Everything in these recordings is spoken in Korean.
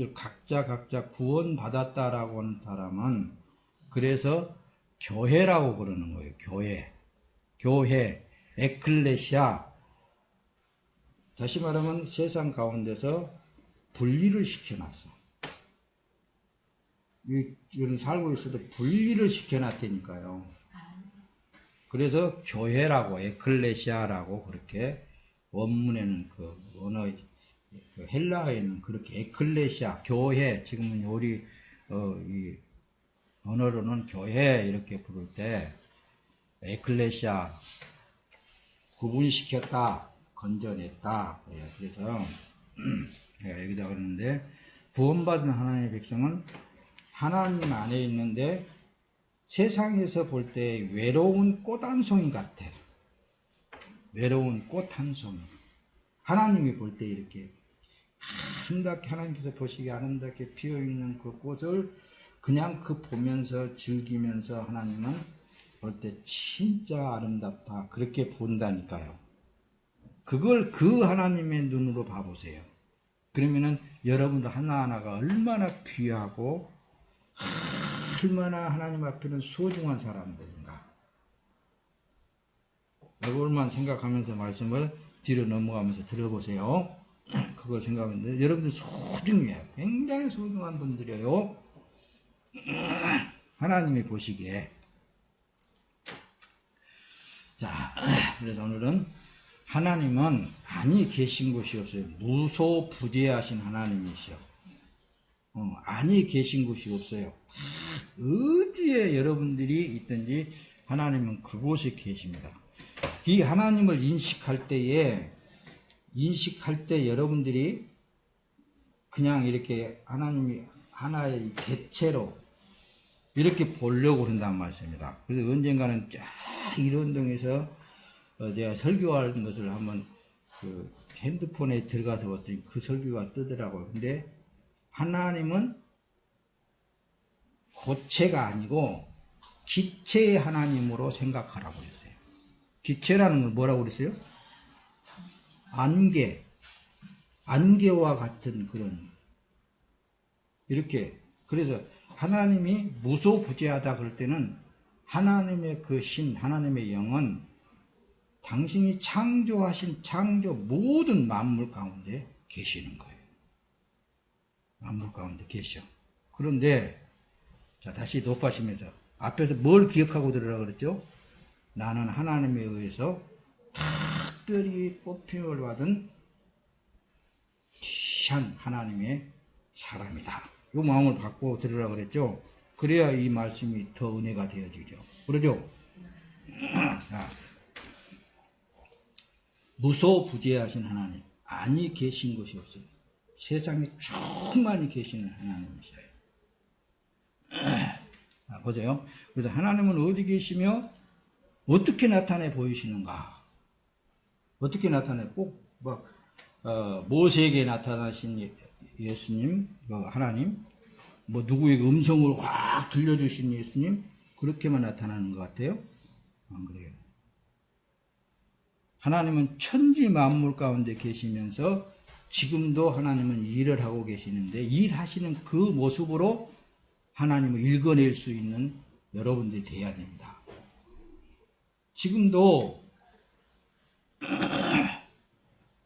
여러분들 각자 구원받았다라고 하는 사람은 그래서 교회라고 그러는 거예요. 교회, 에클레시아. 다시 말하면 세상 가운데서 분리를 시켜놨어. 이런 살고 있어도 분리를 시켜놨다니까요. 그래서 교회라고, 에클레시아라고 그렇게 원문에는 그 언어, 그 헬라어에는 그렇게 에클레시아, 교회, 지금은 우리 이 언어로는 교회 이렇게 부를 때 에클레시아 구분시켰다, 건져냈다. 그래서 내가 여기다 그러는데 구원받은 하나님의 백성은 하나님 안에 있는데 세상에서 볼 때 외로운 꽃 한 송이 같아. 외로운 꽃 한 송이. 하나님이 볼 때 이렇게 아름답게 하나님께서 보시기에 아름답게 피어있는 그 꽃을 그냥 그 보면서 즐기면서 하나님은 볼 때 진짜 아름답다 그렇게 본다니까요. 그걸 그 하나님의 눈으로 봐보세요. 그러면은 여러분들 하나하나가 얼마나 귀하고 얼마나 하나님 앞에는 소중한 사람들인가. 그걸만 생각하면서 말씀을 뒤로 넘어가면서 들어보세요. 그걸 생각하면 여러분들 소중해요. 굉장히 소중한 분들이에요. 하나님이 보시기에. 자, 그래서 오늘은 하나님은 안이 계신 곳이 없어요. 무소부재하신 하나님이시요. 안이 계신 곳이 없어요. 어디에 여러분들이 있든지 하나님은 그곳에 계십니다. 이 하나님을 인식할 때 여러분들이 그냥 이렇게 하나님이 하나의 개체로 이렇게 보려고 그런단 말씀입니다. 그래서 언젠가는 쫙 이런동에서 제가 설교하는 것을 한번 그 핸드폰에 들어가서 봤더니 그 설교가 뜨더라고요. 근데 하나님은 고체가 아니고 기체의 하나님으로 생각하라고 했어요. 기체라는 건 뭐라고 그랬어요? 안개와 같은 그런 이렇게. 그래서 하나님이 무소부재하다 그럴 때는 하나님의 그 신, 하나님의 영은 당신이 창조하신 창조 모든 만물 가운데 계시는 거예요. 만물 가운데 계셔. 그런데 자 다시 높아지면서 앞에서 뭘 기억하고 들으라 그랬죠? 나는 하나님에 의해서 특별히 뽑힘을 받은 귀한 하나님의 사람이다. 이 마음을 갖고 들으라 그랬죠? 그래야 이 말씀이 더 은혜가 되어지죠. 그러죠? 자, 무소부재하신 하나님, 안이 계신 것이 없어요. 세상에 충만히 계시는 하나님이셔요. 보세요. 그래서 하나님은 어디 계시며 어떻게 나타내 보이시는가? 어떻게 나타내? 꼭 모세에게 나타나신 예수님, 하나님, 누구에게 음성을 확 들려주신 예수님, 그렇게만 나타나는 것 같아요? 안 그래요. 하나님은 천지 만물 가운데 계시면서 지금도 하나님은 일을 하고 계시는데 일하시는 그 모습으로 하나님을 읽어낼 수 있는 여러분들이 돼야 됩니다. 지금도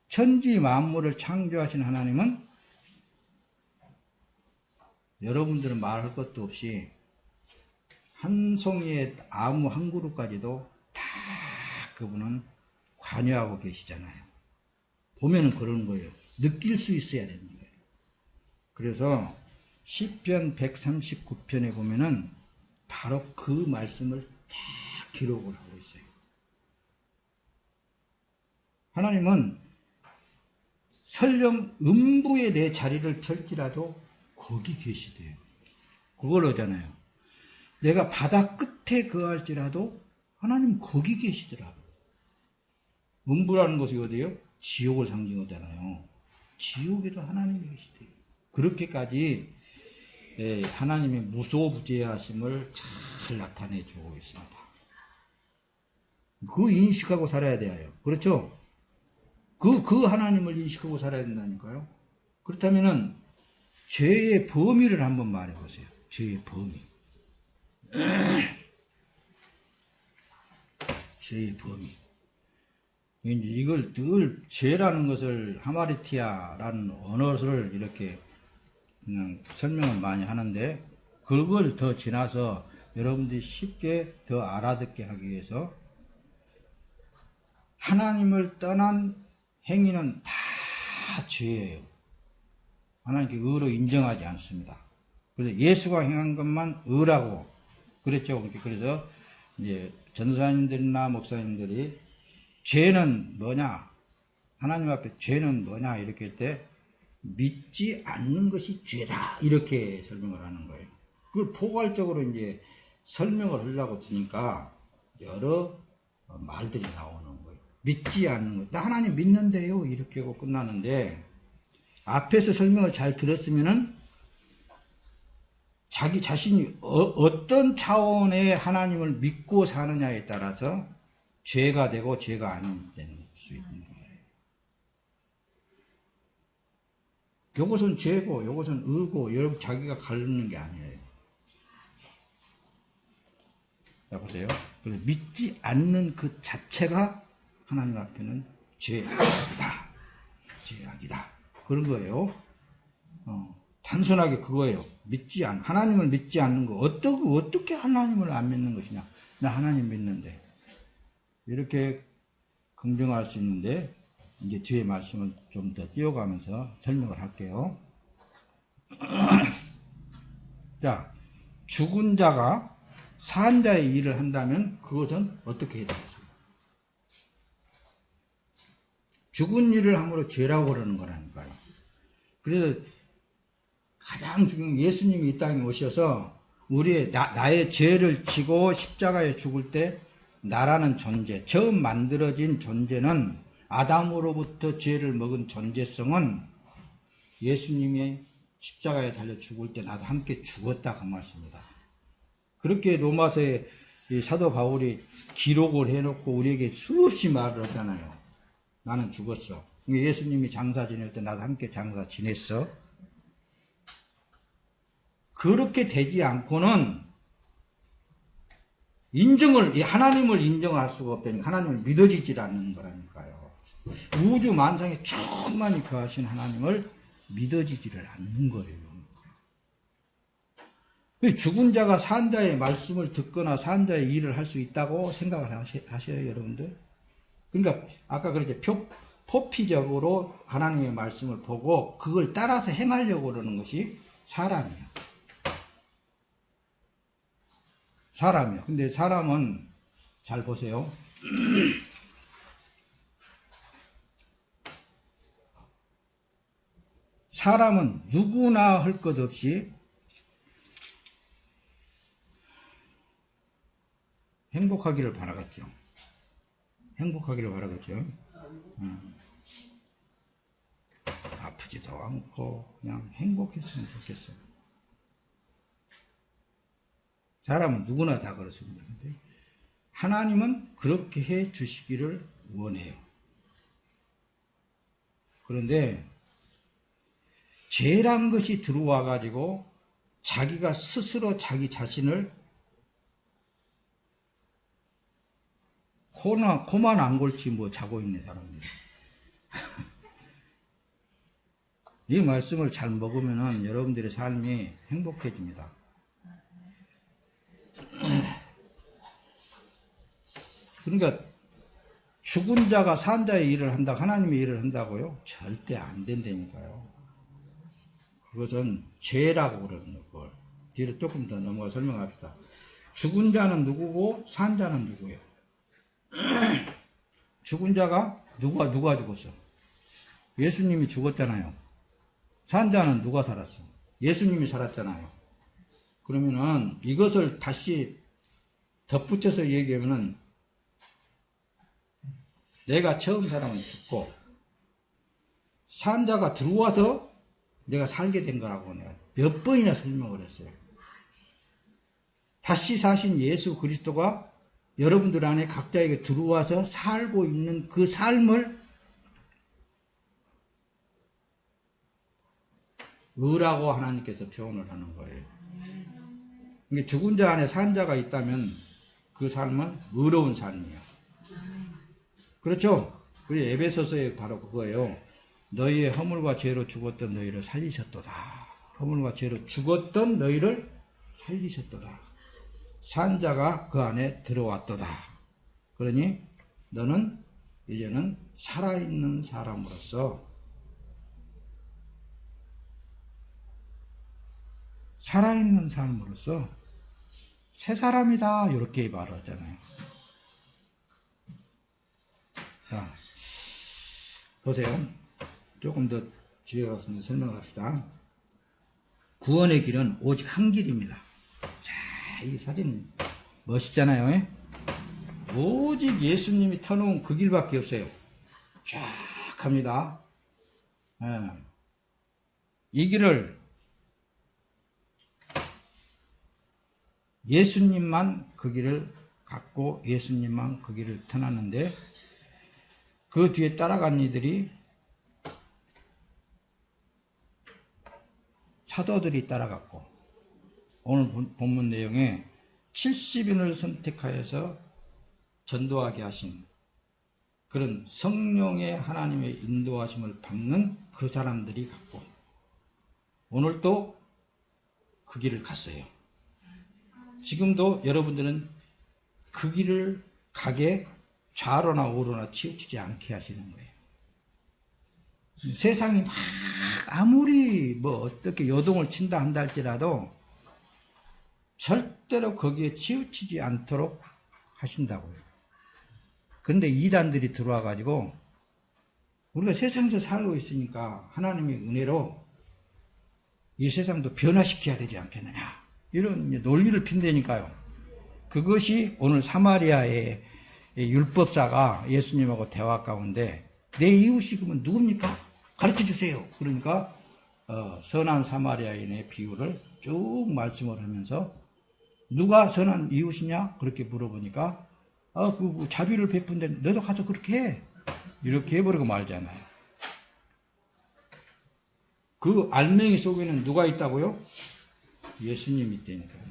천지 만물을 창조하신 하나님은 여러분들은 말할 것도 없이 한 송이의 나무 한 그루까지도 다 그분은 관여하고 계시잖아요. 보면은 그런 거예요. 느낄 수 있어야 되는 거예요. 그래서 시편 139편에 보면은 바로 그 말씀을 다 기록을 하고 있어요. 하나님은 설령 음부에 내 자리를 펼지라도 거기 계시대요. 그걸 하잖아요. 내가 바다 끝에 거할지라도 하나님 거기 계시더라고요. 음부라는 것이 어디예요? 지옥을 상징하잖아요. 지옥에도 하나님이 계시대요. 그렇게까지 하나님의 무소부재하심을 잘 나타내주고 있습니다. 그 인식하고 살아야 돼요. 그렇죠? 그 하나님을 인식하고 살아야 된다니까요. 그렇다면은 죄의 범위를 한번 말해보세요. 죄의 범위. 죄의 범위. 이걸 늘 죄라는 것을 하마리티아라는 언어를 이렇게 그냥 설명을 많이 하는데, 그걸 더 지나서 여러분들이 쉽게 더 알아듣게 하기 위해서 하나님을 떠난 행위는 다 죄예요. 하나님께 의로 인정하지 않습니다. 그래서 예수가 행한 것만 의라고 그랬죠. 그래서 이제 전사님들이나 목사님들이 죄는 뭐냐, 하나님 앞에 죄는 뭐냐 이렇게 할 때 믿지 않는 것이 죄다 이렇게 설명을 하는 거예요. 그걸 포괄적으로 이제 설명을 하려고 드니까 여러 말들이 나오는 거예요. 믿지 않는 것, 나 하나님 믿는데요 이렇게 하고 끝나는데, 앞에서 설명을 잘 들었으면은 자기 자신이 어떤 차원의 하나님을 믿고 사느냐에 따라서 죄가 되고 죄가 안 되는 수 있는 거예요. 요것은 죄고 요것은 의고 여러분 자기가 가르는 게 아니에요. 자 보세요. 그래서 믿지 않는 그 자체가 하나님 앞에는 죄악이다. 죄악이다. 그런 거예요. 단순하게 그거예요. 하나님을 믿지 않는 거. 어떻게 하나님을 안 믿는 것이냐. 나 하나님 믿는데. 이렇게 긍정할 수 있는데, 이제 뒤에 말씀을 좀 더 띄워가면서 설명을 할게요. 자, 죽은 자가 산 자의 일을 한다면 그것은 어떻게 해야 되겠습니까? 죽은 일을 함으로 죄라고 그러는 거라니까요. 그래서 가장 중요한, 예수님이 이 땅에 오셔서 우리의 나의 죄를 지고 십자가에 죽을 때 나라는 존재, 처음 만들어진 존재는, 아담으로부터 죄를 먹은 존재성은 예수님이 십자가에 달려 죽을 때 나도 함께 죽었다 그 말씀입니다. 그렇게 로마서에 사도 바울이 기록을 해놓고 우리에게 수없이 말을 하잖아요. 나는 죽었어. 예수님이 장사 지낼 때 나도 함께 장사 지냈어. 그렇게 되지 않고는 하나님을 인정할 수가 없다니까. 하나님을 믿어지질 않는 거라니까요. 우주 만상에 충만히 거하신 하나님을 믿어지지를 않는 거예요. 죽은 자가 산 자의 말씀을 듣거나 산 자의 일을 할 수 있다고 생각을 하셔요, 여러분들? 그러니까 아까 그렇게 포피적으로 하나님의 말씀을 보고 그걸 따라서 행하려고 그러는 것이 사람이에요. 사람이에요. 근데 사람은 잘 보세요. 사람은 누구나 할 것 없이 행복하기를 바라겠죠. 행복하기를 바라겠죠. 아프지도 않고 그냥 행복했으면 좋겠어요. 사람은 누구나 다 그렇습니다. 근데 하나님은 그렇게 해 주시기를 원해요. 그런데 죄란 것이 들어와 가지고 자기가 스스로 자기 자신을 코만 안 골치 뭐 자고 있는 사람들. 이 말씀을 잘 먹으면은 여러분들의 삶이 행복해집니다. 그러니까 죽은 자가 산 자의 일을 한다, 하나님의 일을 한다고요? 절대 안 된다니까요. 그것은 죄라고 그러는 걸. 뒤로 조금 더 넘어가 설명합시다. 죽은 자는 누구고 산 자는 누구예요? 죽은 자가 누가 죽었어? 예수님이 죽었잖아요. 산 자는 누가 살았어? 예수님이 살았잖아요. 그러면은 이것을 다시 덧붙여서 얘기하면은 내가 처음 사람은 죽고 산 자가 들어와서 내가 살게 된 거라고 내가 몇 번이나 설명을 했어요. 다시 사신 예수 그리스도가 여러분들 안에 각자에게 들어와서 살고 있는 그 삶을 의라고 하나님께서 표현을 하는 거예요. 그러니까 죽은 자 안에 산 자가 있다면 그 삶은 의로운 삶이에요. 그렇죠? 우리 에베소서에 바로 그거예요. 너희의 허물과 죄로 죽었던 너희를 살리셨도다. 허물과 죄로 죽었던 너희를 살리셨도다. 산 자가 그 안에 들어왔도다. 그러니 너는 이제는 살아있는 사람으로서 살아있는 삶으로서 새 사람이다. 이렇게 말하잖아요. 자, 보세요. 조금 더 뒤에 가서 설명을 합시다. 구원의 길은 오직 한 길입니다. 자, 이 사진 멋있잖아요. 예? 오직 예수님이 터놓은 그 길밖에 없어요. 쫙 합니다. 예. 이 길을 예수님만 그 길을 갖고 예수님만 그 길을 터놨는데 그 뒤에 따라간 이들이 사도들이 따라갔고 오늘 본문 내용에 70인을 선택하여서 전도하게 하신 그런 성령의 하나님의 인도하심을 받는 그 사람들이 갔고 오늘 또 그 길을 갔어요. 지금도 여러분들은 그 길을 가게 좌로나 우로나 치우치지 않게 하시는 거예요. 세상이 막 아무리 뭐 어떻게 요동을 친다 한다 할지라도 절대로 거기에 치우치지 않도록 하신다고요. 그런데 이단들이 들어와 가지고 우리가 세상에서 살고 있으니까 하나님의 은혜로 이 세상도 변화시켜야 되지 않겠느냐 이런 논리를 핀다니까요. 그것이 오늘 사마리아의 율법사가 예수님하고 대화 가운데 내 이웃이 그러면 누굽니까? 가르쳐 주세요. 그러니까 선한 사마리아인의 비유를 쭉 말씀을 하면서 누가 선한 이웃이냐? 그렇게 물어보니까 그 자비를 베푼데 너도 가서 그렇게 해. 이렇게 해버리고 말잖아요. 그 알맹이 속에는 누가 있다고요? 예수님이 있다니까요.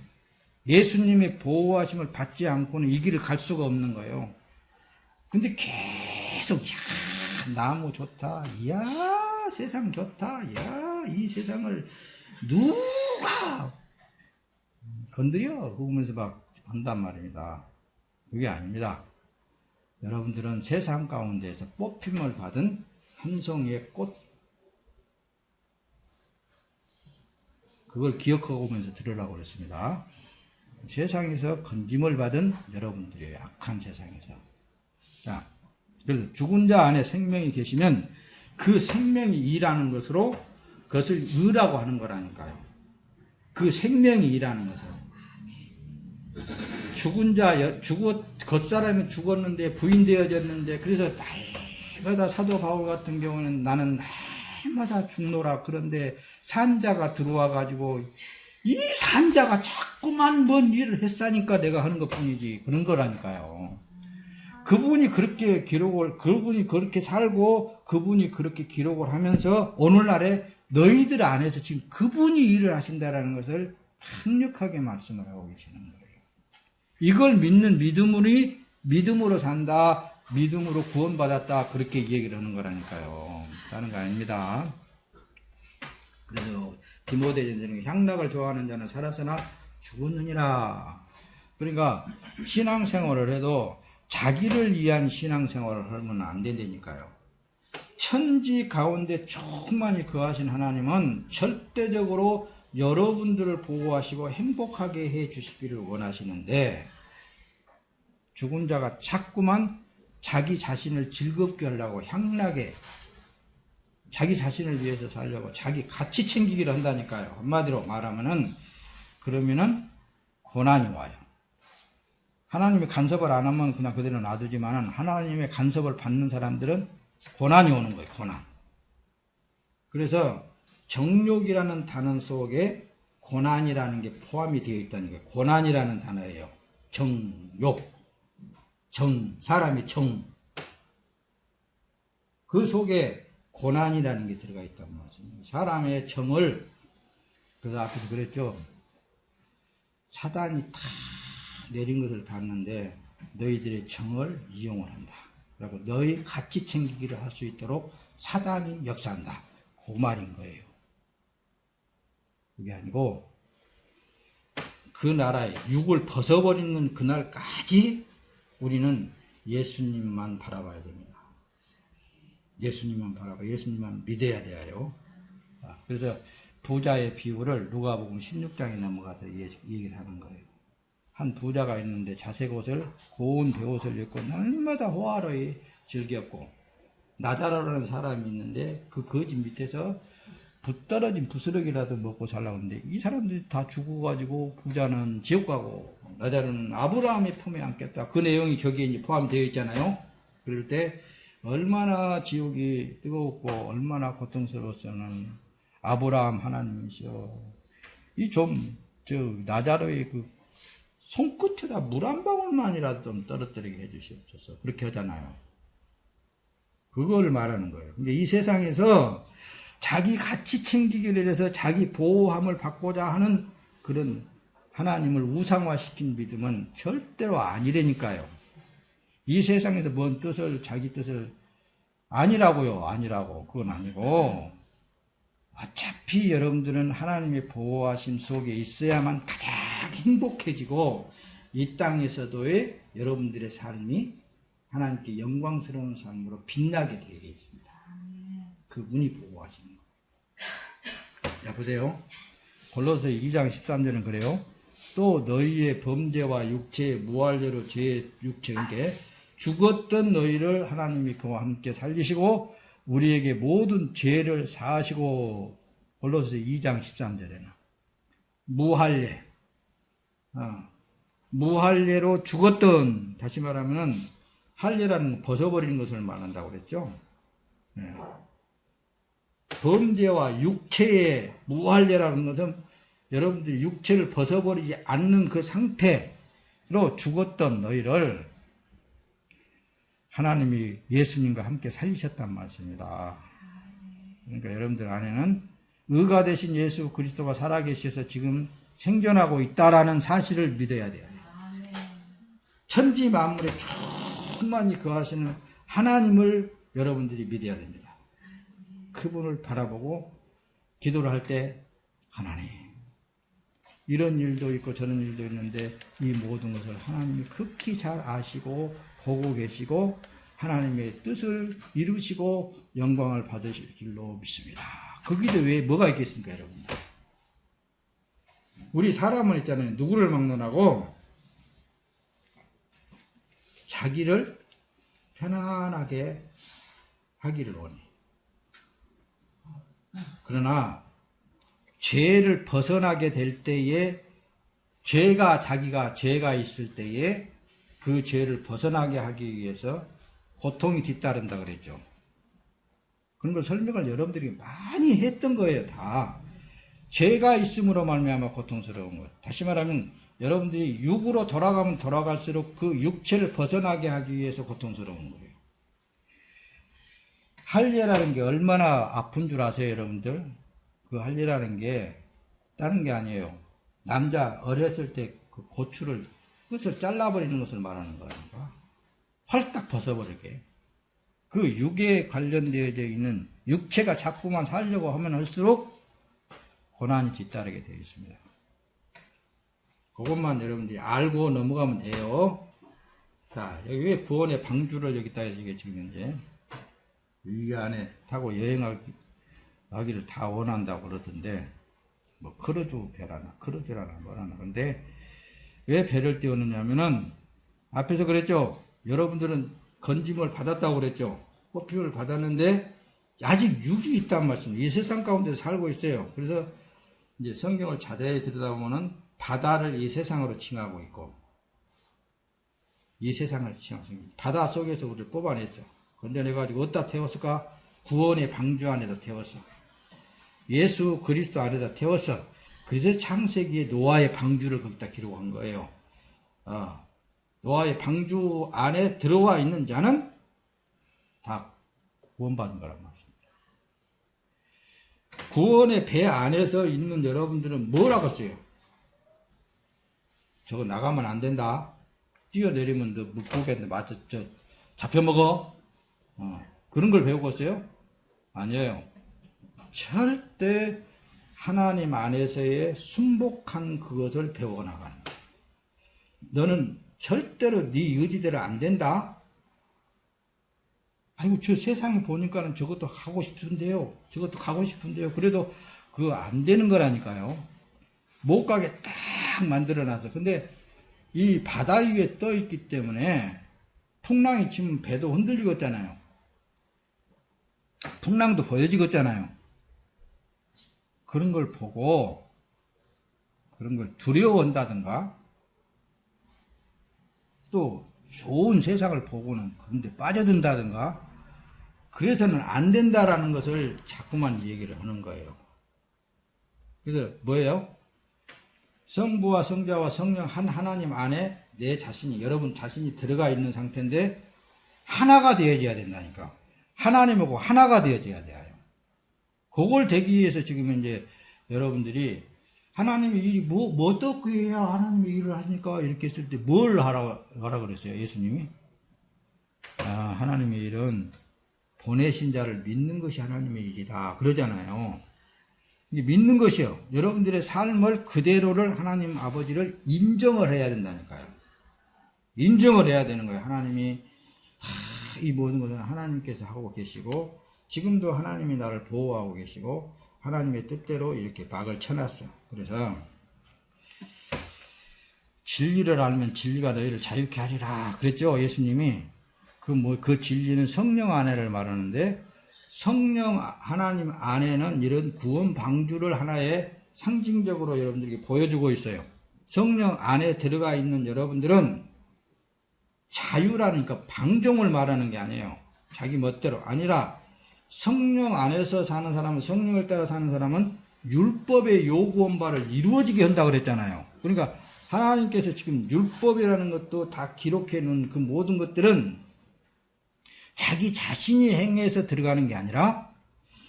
예수님의 보호하심을 받지 않고는 이 길을 갈 수가 없는 거예요. 근데 계속 나무 좋다. 이야 세상 좋다. 이야 이 세상을 누가 건드려? 그러면서 막 한단 말입니다. 그게 아닙니다. 여러분들은 세상 가운데에서 뽑힘을 받은 한 송이의 꽃 그걸 기억하고 오면서 들으라고 그랬습니다. 세상에서 건짐을 받은 여러분들이에요. 악한 세상에서. 자, 그래서 죽은 자 안에 생명이 계시면 그 생명이 일하는 것으로 그것을 의라고 하는 거라니까요. 그 생명이 일하는 것을. 죽은 자, 겉사람이 죽었는데 부인되어졌는데 그래서 날마다 사도 바울 같은 경우는 나는 날마다 죽노라. 그런데 산자가 들어와 가지고 이 산자가 자꾸만 뭔 일을 했사니까 내가 하는 것 뿐이지 그런 거라니까요. 그분이 그렇게 그분이 그렇게 살고 그분이 그렇게 기록을 하면서 오늘날에 너희들 안에서 지금 그분이 일을 하신다라는 것을 강력하게 말씀을 하고 계시는 거예요. 이걸 믿는 믿음으로 산다, 믿음으로 구원받았다 그렇게 얘기를 하는 거라니까요. 다른 거 아닙니다. 그래서 디모데전서는 향락을 좋아하는 자는 살았으나 죽었느니라. 그러니까 신앙생활을 해도 자기를 위한 신앙생활을 하면 안 된다니까요. 천지 가운데 충만히 거하신 하나님은 절대적으로 여러분들을 보호하시고 행복하게 해 주시기를 원하시는데 죽은 자가 자꾸만 자기 자신을 즐겁게 하려고 향락에 자기 자신을 위해서 살려고 자기 가치 챙기기를 한다니까요. 한마디로 말하면은 그러면은 고난이 와요. 하나님이 간섭을 안 하면 그냥 그대로 놔두지만은 하나님의 간섭을 받는 사람들은 고난이 오는 거예요. 고난. 그래서 정욕이라는 단어 속에 고난이라는 게 포함이 되어 있다는 거예요. 고난이라는 단어예요. 정욕. 사람의 정. 그 속에 고난이라는 게 들어가 있단 말씀입니다. 사람의 정을 그래서 앞에서 그랬죠. 사단이 다 내린 것을 봤는데 너희들의 정을 이용을 한다. 그리고 너희 가치 챙기기를 할 수 있도록 사단이 역사한다. 그 말인 거예요. 그게 아니고 그 나라에 육을 벗어버리는 그날까지 우리는 예수님만 바라봐야 됩니다. 예수님만 바라봐, 예수님만 믿어야 돼요. 그래서 부자의 비유를 누가복음 16장에 넘어가서 얘기를 하는 거예요. 한 부자가 있는데 자색 옷을, 고운 베옷을 입고 날마다 호화로이 즐겼고, 나자로라는 사람이 있는데 그 거지 밑에서 떨어진 부스러기라도 먹고 살라는데 이 사람들이 다 죽어가지고 부자는 지옥 가고 나자로는 아브라함의 품에 안겠다. 그 내용이 거기에 이제 포함되어 있잖아요. 그럴 때 얼마나 지옥이 뜨겁고 얼마나 고통스러웠으면 아브라함 하나님이시여, 이 나자로의 그 손끝에다 물 한 방울만이라도 좀 떨어뜨리게 해주시옵소서. 그렇게 하잖아요. 그걸 말하는 거예요. 근데 이 세상에서 자기 가치 챙기기를 해서 자기 보호함을 받고자 하는 그런 하나님을 우상화시킨 믿음은 절대로 아니라니까요. 이 세상에서 뭔 뜻을, 자기 뜻을, 아니라고요. 아니라고. 그건 아니고, 어차피 여러분들은 하나님의 보호하심 속에 있어야만 가장 행복해지고 이 땅에서도의 여러분들의 삶이 하나님께 영광스러운 삶으로 빛나게 되어 있습니다. 그분이 보호하시는 거예요. 자, 보세요. 골로새 2장 13절은 그래요. 또 너희의 범죄와 육체의 무할례로 제 육체인 게 죽었던 너희를 하나님이 그와 함께 살리시고 우리에게 모든 죄를 사하시고, 골로새 2장 13절에는 무할례, 무할례로 죽었던, 다시 말하면 할례라는 건 벗어버리는 것을 말한다고 그랬죠. 네. 범죄와 육체의 무할례라는 것은 여러분들이 육체를 벗어버리지 않는 그 상태로 죽었던 너희를 하나님이 예수님과 함께 살리셨단 말씀입니다. 그러니까 여러분들 안에는 의가 되신 예수 그리스도가 살아계셔서 지금 생존하고 있다라는 사실을 믿어야 돼요. 천지 만물에 충만히 거하시는 하나님을 여러분들이 믿어야 됩니다. 그분을 바라보고 기도를 할 때 하나님, 이런 일도 있고 저런 일도 있는데 이 모든 것을 하나님이 극히 잘 아시고 보고 계시고 하나님의 뜻을 이루시고 영광을 받으실 줄로 믿습니다. 거기도 왜 뭐가 있겠습니까, 여러분? 우리 사람은 있잖아요. 누구를 막론하고 자기를 편안하게 하기를 원해. 그러나 죄를 벗어나게 될 때에 자기가 죄가 있을 때에 그 죄를 벗어나게 하기 위해서 고통이 뒤따른다 그랬죠. 그런 걸 설명을 여러분들이 많이 했던 거예요. 다 죄가 있음으로 말미암아 고통스러운 것. 다시 말하면 여러분들이 육으로 돌아가면 돌아갈수록 그 육체를 벗어나게 하기 위해서 고통스러운 거예요. 할례라는 게 얼마나 아픈 줄 아세요, 여러분들? 그 할례라는 게 다른 게 아니에요. 남자 어렸을 때 그 고추를 끝을 잘라버리는 것을 말하는 거니까 활딱 벗어버리게. 그 육에 관련되어 있는 육체가 자꾸만 살려고 하면 할수록 고난이 뒤따르게 되어 있습니다. 그것만 여러분들이 알고 넘어가면 돼요. 자, 여기 왜 구원의 방주를 여기다 이게 지금 이제 이 안에 타고 여행하기를 다 원한다고 그러던데, 뭐 크루즈 배라나 뭐라나. 근데 왜 배를 띄우느냐면은 앞에서 그랬죠. 여러분들은 건짐을 받았다고 그랬죠. 뽑힘을 받았는데 아직 육이 있단 말씀이에요. 이 세상 가운데 살고 있어요. 그래서 이제 성경을 자세히 들여다보면은 바다를 이 세상으로 칭하고 있고, 이 세상을 칭하고 있습니다. 바다 속에서 우리를 뽑아냈어. 건져내가지고 어디다 태웠을까? 구원의 방주 안에다 태웠어. 예수 그리스도 안에다 태웠어. 그래서 창세기에 노아의 방주를 거기다 기록한 거예요. 노아의 방주 안에 들어와 있는 자는 다 구원받은 거란 말입니다. 구원의 배 안에서 있는 여러분들은 뭘 하겠어요? 저거 나가면 안 된다. 뛰어내리면 너 물고기한테 맞아 잡혀먹어. 그런 걸 배우겠어요? 아니에요. 절대 하나님 안에서의 순복한 그것을 배워나가는 거예요. 너는 절대로 네 의지대로 안 된다. 아이고 저 세상에 보니까는 저것도 하고 싶은데요. 저것도 가고 싶은데요. 그래도 그거 안 되는 거라니까요. 못 가게 딱 만들어놔서. 근데 이 바다 위에 떠 있기 때문에 풍랑이 치면 배도 흔들리겠잖아요. 풍랑도 보여지겠잖아요. 그런 걸 보고 그런 걸 두려워한다든가 또 좋은 세상을 보고는 그런데 빠져든다든가 그래서는 안 된다라는 것을 자꾸만 얘기를 하는 거예요. 그래서 뭐예요? 성부와 성자와 성령 한 하나님 안에 내 자신이, 여러분 자신이 들어가 있는 상태인데 하나가 되어져야 된다니까. 하나님하고 하나가 되어져야 돼요. 그걸 되기 위해서 지금 이제 여러분들이 하나님의 일이 뭐 어떻게 해야 하나님의 일을 하니까 이렇게 했을 때 뭘 하라 그랬어요, 예수님이? 하나님의 일은 보내신 자를 믿는 것이 하나님의 일이다. 그러잖아요. 믿는 것이요. 여러분들의 삶을 그대로를 하나님 아버지를 인정을 해야 된다니까요. 인정을 해야 되는 거예요. 하나님이 이 모든 것은 하나님께서 하고 계시고 지금도 하나님이 나를 보호하고 계시고 하나님의 뜻대로 이렇게 박을 쳐놨어. 그래서 진리를 알면 진리가 너희를 자유케 하리라 그랬죠. 예수님이 그 진리는 성령 안에를 말하는데 성령 하나님 안에는 이런 구원 방주를 하나의 상징적으로 여러분들에게 보여주고 있어요. 성령 안에 들어가 있는 여러분들은 자유라니까 방종을 말하는 게 아니에요. 자기 멋대로 아니라 성령 안에서 사는 사람은, 성령을 따라 사는 사람은 율법의 요구한 바를 이루어지게 한다고 그랬잖아요. 그러니까 하나님께서 지금 율법이라는 것도 다 기록해 놓은 그 모든 것들은 자기 자신이 행해서 들어가는 게 아니라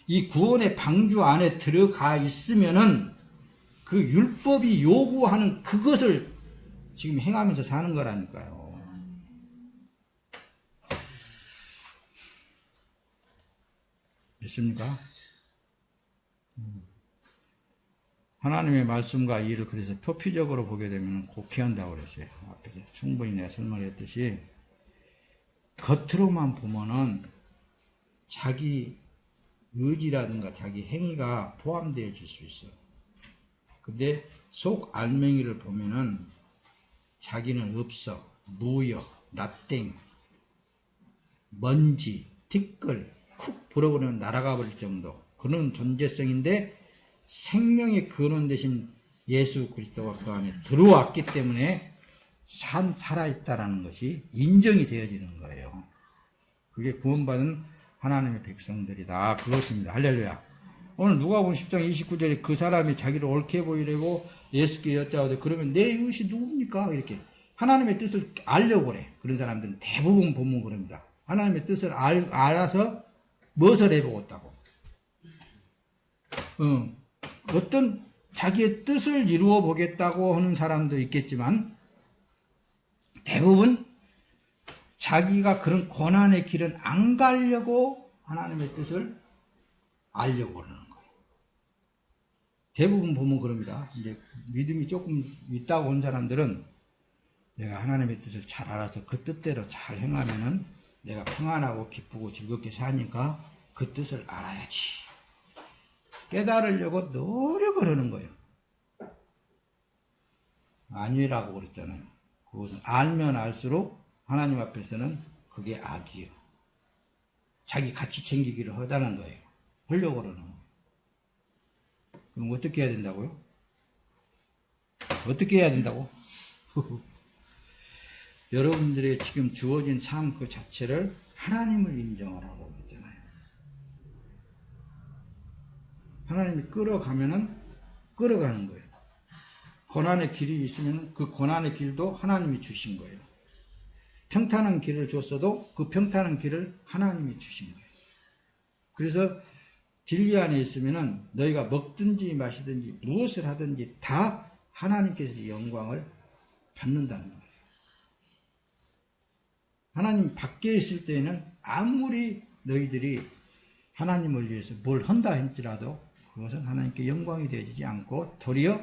이 구원의 방주 안에 들어가 있으면은 그 율법이 요구하는 그것을 지금 행하면서 사는 거라니까요. 있습니까? 하나님의 말씀과 일을 그래서 표피적으로 보게 되면 곡해한다고 그랬어요. 앞에서 충분히 내가 설명했듯이 겉으로만 보면은 자기 의지라든가 자기 행위가 포함되어질 수 있어요. 근데 속 알맹이를 보면은 자기는 없어, 무여, nothing, 먼지, 티끌, 쿡 불어버리면 날아가 버릴 정도 그런 존재성인데 생명의 근원 되신 예수 그리스도가 그 안에 들어왔기 때문에 살아있다라는 것이 인정이 되어지는 거예요. 그게 구원받은 하나님의 백성들이다. 그것입니다. 할렐루야. 오늘 누가복음 10장 29절에 그 사람이 자기를 옳게 보이려고 예수께 여짜오되 그러면 내 이웃이 누굽니까? 이렇게 하나님의 뜻을 알려고 그래. 그런 사람들은 대부분 보면 그럽니다. 하나님의 뜻을 알아서 무엇을 해보겠다고. 어떤 자기의 뜻을 이루어 보겠다고 하는 사람도 있겠지만 대부분 자기가 그런 고난의 길은 안 가려고 하나님의 뜻을 알려고 하는 거예요. 대부분 보면 그럽니다. 이제 믿음이 조금 있다고 온 사람들은 내가 하나님의 뜻을 잘 알아서 그 뜻대로 잘 행하면은 내가 평안하고 기쁘고 즐겁게 사니까 그 뜻을 알아야지. 깨달으려고 노력을 하는 거예요. 아니라고 그랬잖아요. 그것은 알면 알수록 하나님 앞에서는 그게 악이에요. 자기 가치 챙기기를 하다는 거예요. 하려고 그러는 거예요. 그럼 어떻게 해야 된다고요? 어떻게 해야 된다고? 여러분들의 지금 주어진 삶 그 자체를 하나님을 인정하라고 그랬잖아요. 하나님이 끌어가면은 끌어가는 거예요. 고난의 길이 있으면 그 고난의 길도 하나님이 주신 거예요. 평탄한 길을 줬어도 그 평탄한 길을 하나님이 주신 거예요. 그래서 진리 안에 있으면은 너희가 먹든지 마시든지 무엇을 하든지 다 하나님께서 영광을 받는다는 거예요. 하나님 밖에 있을 때는 아무리 너희들이 하나님을 위해서 뭘 한다 할지라도 그것은 하나님께 영광이 되어지지 않고 도리어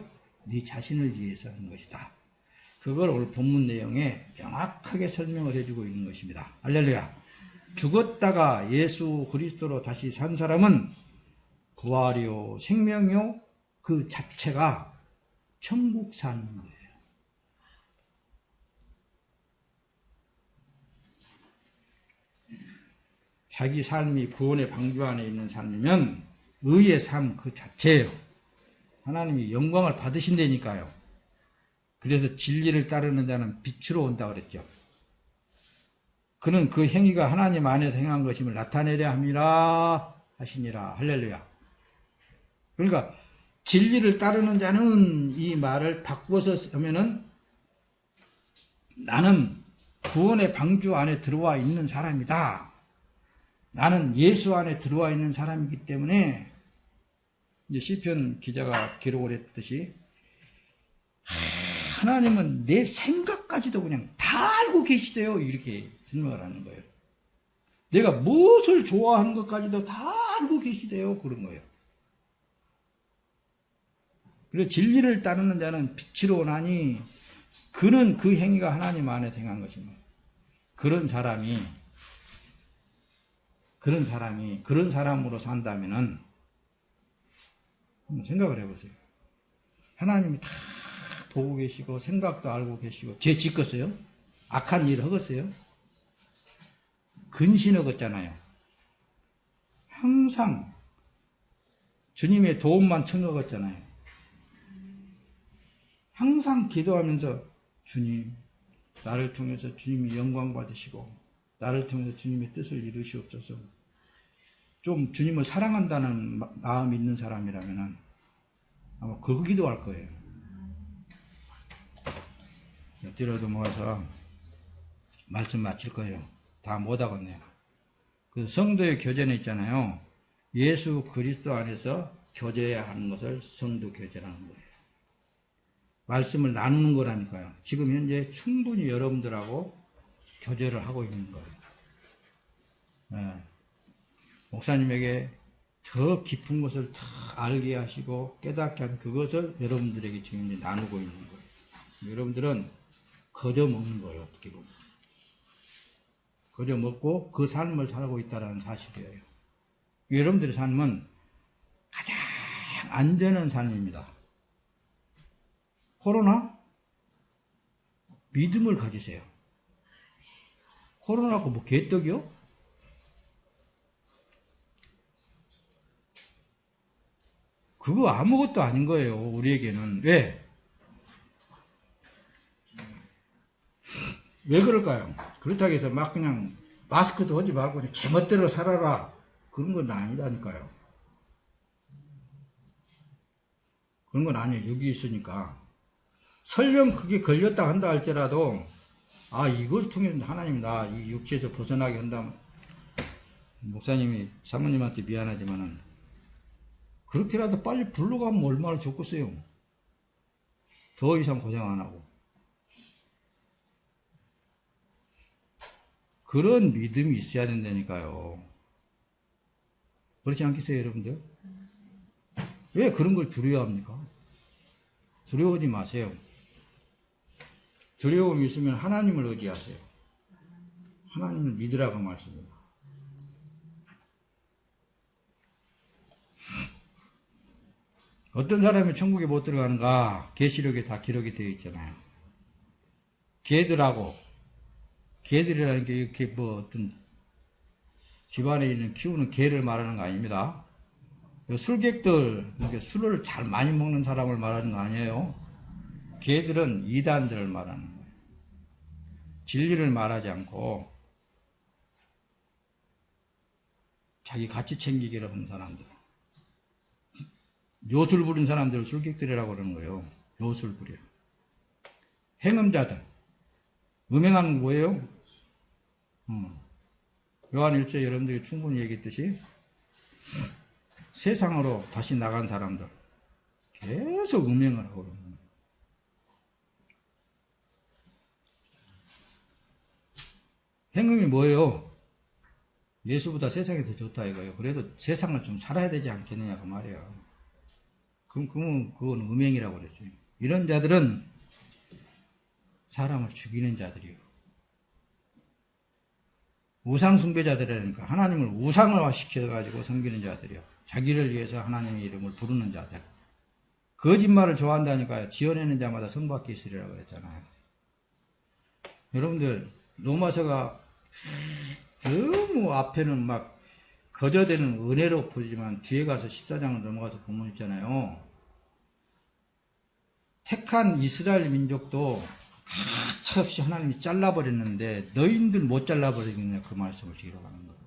네 자신을 위해서 하는 것이다. 그걸 오늘 본문 내용에 명확하게 설명을 해주고 있는 것입니다. 할렐루야. 죽었다가 예수 그리스도로 다시 산 사람은 부활이요 생명이요 그 자체가 천국 사는 거예요. 자기 삶이 구원의 방주 안에 있는 삶이면 의의 삶 그 자체예요. 하나님이 영광을 받으신다니까요. 그래서 진리를 따르는 자는 빛으로 온다 그랬죠. 그는 그 행위가 하나님 안에서 행한 것임을 나타내려 함이라 하시니라. 할렐루야. 그러니까 진리를 따르는 자는 이 말을 바꾸어서 하면은 나는 구원의 방주 안에 들어와 있는 사람이다. 나는 예수 안에 들어와 있는 사람이기 때문에 이제 시편 기자가 기록을 했듯이 하나님은 내 생각까지도 그냥 다 알고 계시대요. 이렇게 설명을 하는 거예요. 내가 무엇을 좋아하는 것까지도 다 알고 계시대요. 그런 거예요. 그래서 진리를 따르는 자는 빛으로 오나니 그는 그 행위가 하나님 안에 행한 것입니다. 그런 사람이 그런 사람으로 산다면은 한번 생각을 해보세요. 하나님이 다 보고 계시고 생각도 알고 계시고 죄 짓겠어요? 악한 일을 하겠어요? 근신하겠잖아요. 항상 주님의 도움만 청하겠잖아요. 항상 기도하면서 주님, 나를 통해서 주님이 영광 받으시고 나를 통해서 주님의 뜻을 이루시옵소서. 좀 주님을 사랑한다는 마음이 있는 사람이라면 아마 그 기도할 거예요. 뒤로도 모아서 말씀 마칠 거예요. 다 못하겠네요. 그 성도의 교제는 있잖아요. 예수 그리스도 안에서 교제해야 하는 것을 성도 교제라는 거예요. 말씀을 나누는 거라니까요. 지금 현재 충분히 여러분들하고 교제를 하고 있는 거예요. 네. 목사님에게 더 깊은 것을 다 알게 하시고 깨닫게 한 그것을 여러분들에게 지금 이제 나누고 있는 거예요. 여러분들은 거저 먹는 거예요. 어떻게 보면. 거저 먹고 그 삶을 살고 있다는 사실이에요. 여러분들의 삶은 가장 안전한 삶입니다. 코로나? 믿음을 가지세요. 코로나고 뭐 개떡이요? 그거 아무것도 아닌 거예요. 우리에게는. 왜? 왜 그럴까요? 그렇다고 해서 막 그냥 마스크도 하지 말고 그냥 제멋대로 살아라. 그런 건 아니다니까요. 그런 건 아니에요. 여기 있으니까. 설령 그게 걸렸다 한다 할지라도 이걸 통해서 하나님 나 이 육체에서 벗어나게 한다면 목사님이 사모님한테 미안하지만은 그렇게라도 빨리 불러가면 얼마나 좋겠어요. 더 이상 고생 안 하고. 그런 믿음이 있어야 된다니까요. 그렇지 않겠어요, 여러분들? 왜 그런 걸 두려워합니까? 두려워하지 마세요. 두려움이 있으면 하나님을 의지하세요. 하나님을 믿으라고 말씀입니다. 어떤 사람이 천국에 못 들어가는가? 계시록에 다 기록이 되어 있잖아요. 개들이라는 게 이렇게 뭐 어떤 집안에 있는 키우는 개를 말하는 거 아닙니다. 술객들, 그러니까 술을 잘 많이 먹는 사람을 말하는 거 아니에요. 개들은 이단들을 말하는 거예요. 진리를 말하지 않고 자기 가치 챙기기를 하는 사람들. 요술 부린 사람들을 술객들이라고 그러는 거예요. 요술 부려. 행음자들. 음행하는 건 뭐예요? 요한 1서 여러분들이 충분히 얘기했듯이 세상으로 다시 나간 사람들 계속 음행을 하고 그러는 거예요. 행음이 뭐예요? 예수보다 세상이 더 좋다 이거예요. 그래도 세상을 좀 살아야 되지 않겠느냐고 말이에요. 그건 음행이라고 그랬어요. 이런 자들은 사람을 죽이는 자들이요. 우상 숭배자들이라니까 하나님을 우상화시켜가지고 섬기는 자들이요. 자기를 위해서 하나님의 이름을 부르는 자들. 거짓말을 좋아한다니까요. 지어내는 자마다 성받게 있으리라고 그랬잖아요. 여러분들 로마서가 너무 앞에는 막 거저되는 은혜로 보이지만 뒤에 가서 14장을 넘어가서 보면 있잖아요. 택한 이스라엘 민족도 가차없이 하나님이 잘라버렸는데 너희들 못 잘라버리겠냐 그 말씀을 기록하는 거예요.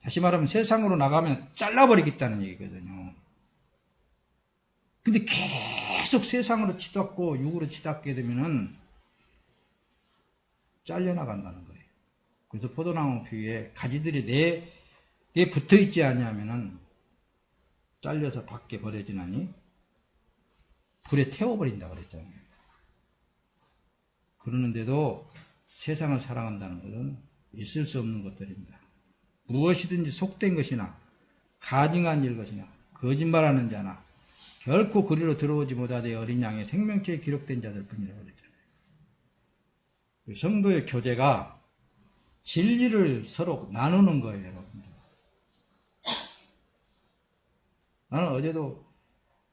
다시 말하면 세상으로 나가면 잘라버리겠다는 얘기거든요. 근데 계속 세상으로 치닫고 육으로 치닫게 되면은 잘려나간다는 거예요. 그래서 포도나무 위에 가지들이 내 붙어있지 않냐면은 잘려서 밖에 버려지나니 불에 태워버린다 그랬잖아요. 그러는데도 세상을 사랑한다는 것은 있을 수 없는 것들입니다. 무엇이든지 속된 것이나 가증한 일 것이나 거짓말하는 자나 결코 그리로 들어오지 못하되 어린 양의 생명체에 기록된 자들 뿐이라고 그랬잖아요. 성도의 교제가 진리를 서로 나누는 거예요, 여러분들. 나는 어제도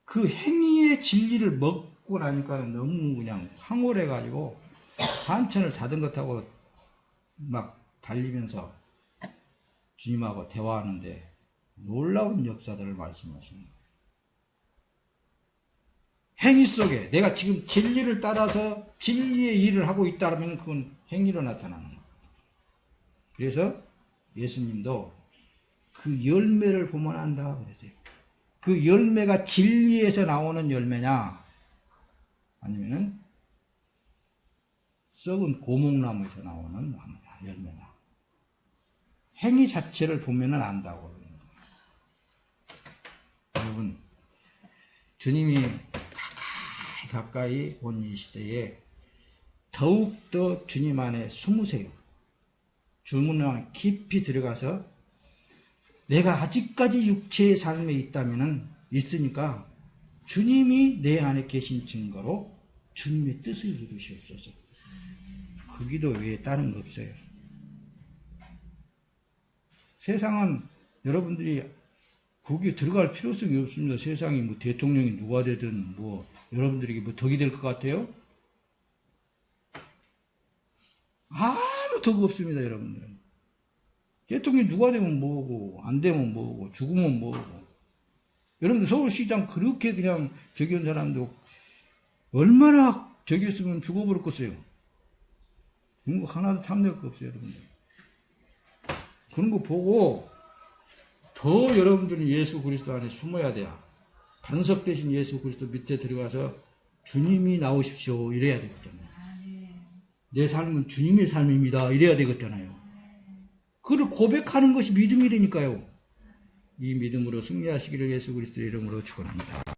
그 행위의 진리를 먹고 나니까 너무 그냥 황홀해가지고 한천을 자전거 타고 막 달리면서 주님하고 대화하는데 놀라운 역사들을 말씀하시는 거예요. 행위 속에 내가 지금 진리를 따라서 진리의 일을 하고 있다면 그건 행위로 나타나는 거예요. 그래서 예수님도 그 열매를 보면 안다 그랬어요. 그 열매가 진리에서 나오는 열매냐 아니면은 썩은 고목나무에서 나오는 나무냐 열매냐 행위 자체를 보면은 안다고 그러는 거예요. 여러분 주님이 가까이 온 이 시대에 더욱더 주님 안에 숨으세요. 주문 안에 깊이 들어가서 내가 아직까지 육체의 삶에 있으니까 주님이 내 안에 계신 증거로 주님의 뜻을 이루시옵소서. 그 기도 외에 다른 거 없어요. 세상은 여러분들이 거기에 들어갈 필요성이 없습니다. 세상이 뭐 대통령이 누가 되든 뭐 여러분들에게 뭐 덕이 될 것 같아요? 아무 덕 없습니다, 여러분들은. 대통령이 누가 되면 뭐고, 안 되면 뭐고, 죽으면 뭐고. 여러분들 서울시장 그렇게 그냥 저기 온 사람도 얼마나 저기 했으면 죽어버렸겠어요. 그런 거 하나도 탐낼 거 없어요, 여러분들. 그런 거 보고 더 여러분들은 예수 그리스도 안에 숨어야 돼요. 반석 대신 예수 그리스도 밑에 들어가서 주님이 나오십시오 이래야 되겠잖아요. 내 삶은 주님의 삶입니다 이래야 되겠잖아요. 그를 고백하는 것이 믿음이라니까요. 이 믿음으로 승리하시기를 예수 그리스도의 이름으로 축원합니다.